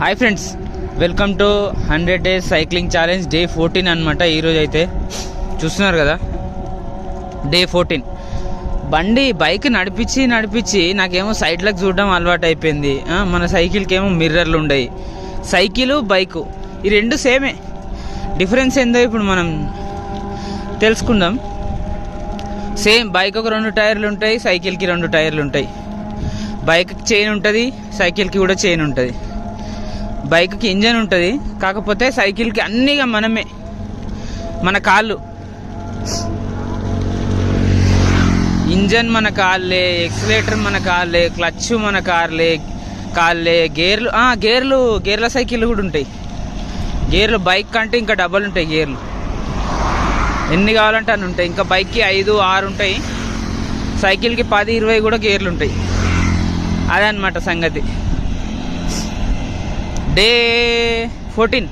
Hi friends, welcome to 100 days cycling challenge day 14 అనమాట. ఈరోజు అయితే చూస్తున్నారు కదా, డే 14. బైక్ నడిపించి నాకేమో సైడ్లకు చూడడం అలవాటు అయిపోయింది. మన సైకిల్కి ఏమో మిర్రర్లు ఉండయి. సైకిల్ బైకు ఈ రెండు సేమే. డిఫరెన్స్ ఏందో ఇప్పుడు మనం తెలుసుకుందాం. సేమ్ బైక్ ఒక 2 టైర్లు ఉంటాయి, సైకిల్కి 2 టైర్లు ఉంటాయి. బైక్కి చైన్ ఉంటుంది, సైకిల్కి కూడా చైన్ ఉంటుంది. బైక్కి ఇంజన్ ఉంటుంది, కాకపోతే సైకిల్కి అన్నీగా మనమే. మన కాళ్ళు, ఇంజన్ మన కాళ్ళే, ఎక్సిలేటర్ మన కాళ్ళే, క్లచ్ మన కాళ్ళే, గేర్ల సైకిళ్ళు కూడా ఉంటాయి. గేర్లు బైక్ కంటే ఇంకా డబల్ ఉంటాయి గేర్లు. ఎన్ని కావాలంటే అన్ని ఉంటాయి. ఇంకా బైక్కి 5, 6 ఉంటాయి, సైకిల్కి 10, 20 కూడా గేర్లు ఉంటాయి. అదే అన్నమాట సంగతి. డే 14.